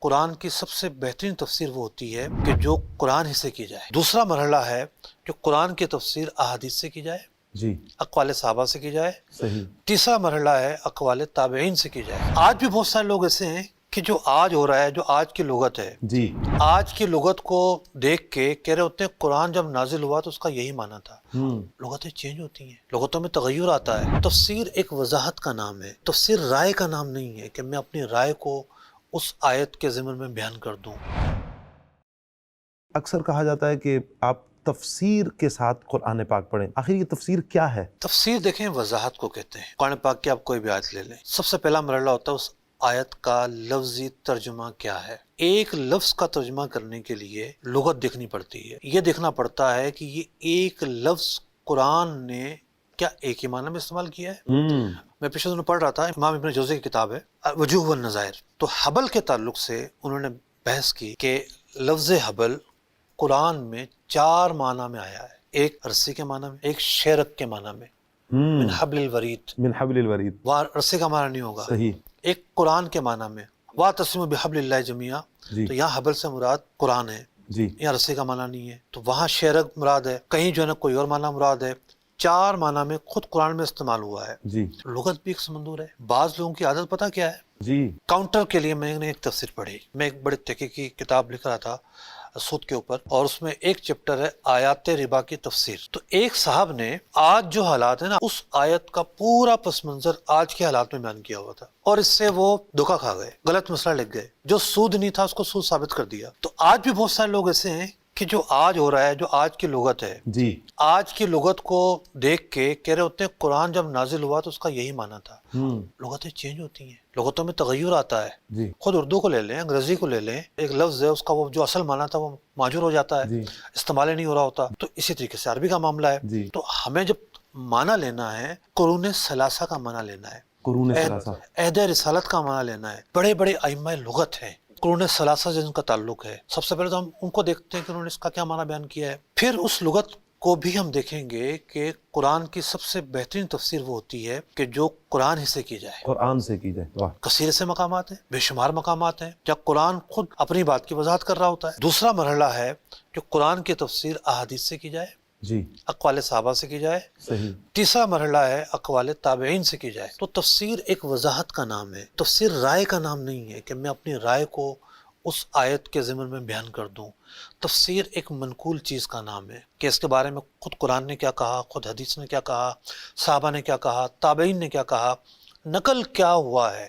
قرآن کی سب سے بہترین تفسیر وہ ہوتی ہے کہ جو قرآن ہی سے کی جائے۔ دوسرا مرحلہ ہے کہ قرآن کی تفسیر احادیث سے کی جائے، جی اقوال صحابہ سے کی جائے۔ صحیح۔ تیسرا مرحلہ ہے اقوال تابعین سے کی جائے۔ آج بھی بہت سارے لوگ ایسے ہیں کہ جو آج ہو رہا ہے، جو آج کی لغت ہے، جی آج کی لغت کو دیکھ کے کہہ رہے ہوتے ہیں قرآن جب نازل ہوا تو اس کا یہی معنی تھا۔ لغتیں چینج ہوتی ہیں، لغتوں میں تغیر آتا ہے۔ تفسیر ایک وضاحت کا نام ہے، تفسیر رائے کا نام نہیں ہے کہ میں اپنی رائے کو اس آیت کے ضمن میں بیان کر دوں۔ اکثر کہا جاتا ہے کہ آپ تفسیر کے ساتھ قرآن پاک پڑھیں، آخر یہ تفسیر کیا ہے؟ تفسیر دیکھیں وضاحت کو کہتے ہیں۔ قرآن پاک کی آپ کوئی بھی آیت لے لیں، سب سے پہلا مرحلہ ہوتا ہے اس آیت کا لفظی ترجمہ کیا ہے۔ ایک لفظ کا ترجمہ کرنے کے لیے لغت دیکھنی پڑتی ہے، یہ دیکھنا پڑتا ہے کہ یہ ایک لفظ قرآن نے کیا ایک ہی معنی میں استعمال کیا ہے۔ میں پچھلے دنوں پڑھ رہا تھا، امام ابن جوزی کی کتاب ہے وجوہ والنظائر، تو حبل کے تعلق سے انہوں نے بحث کی کہ لفظ حبل قرآن میں 4 معنی میں آیا ہے، ایک رسی کے معنی میں، ایک شیرک کے معنی میں، من حبل الورید، من حبل الورید، وہاں رسی کا معنی نہیں ہوگا، صحیح، ایک قرآن کے معنی میں، وَاعْتَصِمُوا بِحَبْلِ اللَّهِ جَمِيعًا، جی تو یہاں حبل سے مراد قرآن ہے، جی یہاں رسی کا معنی نہیں ہے، تو وہاں شیرک مراد ہے، کہیں جو ہے نا کوئی اور معنی مراد ہے۔ 4 معنی میں خود قرآن میں استعمال ہوا ہے۔ جی لغت بھی ایک سمندر ہے۔ بعض لوگوں کی عادت پتہ کیا ہے، جی کاؤنٹر کے لیے میں نے ایک تفسیر پڑھی، میں ایک بڑے تحقیقی کتاب لکھ رہا تھا سود کے اوپر، اور اس میں ایک چیپٹر ہے آیات ربا کی تفسیر۔ تو ایک صاحب نے آج جو حالات ہیں نا، اس آیت کا پورا پس منظر آج کے حالات میں بیان کیا ہوا تھا، اور اس سے وہ دھوکا کھا گئے، غلط مسئلہ لکھ گئے، جو سود نہیں تھا اس کو سود ثابت کر دیا۔ تو آج بھی بہت سارے لوگ ایسے ہیں کہ جو آج ہو رہا ہے، جو آج کی لغت ہے، جی آج کی لغت کو دیکھ کے کہہ رہے ہوتے ہیں قرآن جب نازل ہوا تو اس کا یہی معنی تھا۔ لغتیں چینج ہوتی ہیں، لغتوں میں تغیر آتا ہے۔ جی خود اردو کو لے لیں، انگریزی کو لے لیں، ایک لفظ ہے، اس کا وہ جو اصل معنی تھا وہ معجور ہو جاتا ہے، جی استعمال ہی نہیں ہو رہا ہوتا۔ تو اسی طریقے سے عربی کا معاملہ ہے۔ جی تو ہمیں جب معنی لینا ہے، قرون ثلاثہ کا معنی لینا ہے، قرون ثلاثہ، عہد رسالت کا معنی لینا ہے۔ بڑے بڑے ائمہ لغت ہیں، قرون ثلاثہ سے جن کا تعلق ہے، سب سے پہلے تو ہم ان کو دیکھتے ہیں کہ انہوں نے اس کا کیا معنی بیان کیا ہے، پھر اس لغت کو بھی ہم دیکھیں گے کہ قرآن کی سب سے بہترین تفسیر وہ ہوتی ہے کہ جو قرآن ہی سے کی جائے۔ قرآن سے کی جائے، واہ، کثیر سے مقامات ہیں، بے شمار مقامات ہیں جب قرآن خود اپنی بات کی وضاحت کر رہا ہوتا ہے۔ دوسرا مرحلہ ہے کہ قرآن کی تفسیر احادیث سے کی جائے، جی اقوال صحابہ سے کی جائے۔ صحیح، تیسرا مرحلہ ہے اقوال تابعین سے کی جائے۔ تو تفسیر ایک وضاحت کا نام ہے، تفسیر رائے کا نام نہیں ہے کہ میں اپنی رائے کو اس آیت کے ضمن میں بیان کر دوں۔ تفسیر ایک منقول چیز کا نام ہے کہ اس کے بارے میں خود قرآن نے کیا کہا، خود حدیث نے کیا کہا، صحابہ نے کیا کہا، تابعین نے کیا کہا، نقل کیا ہوا ہے،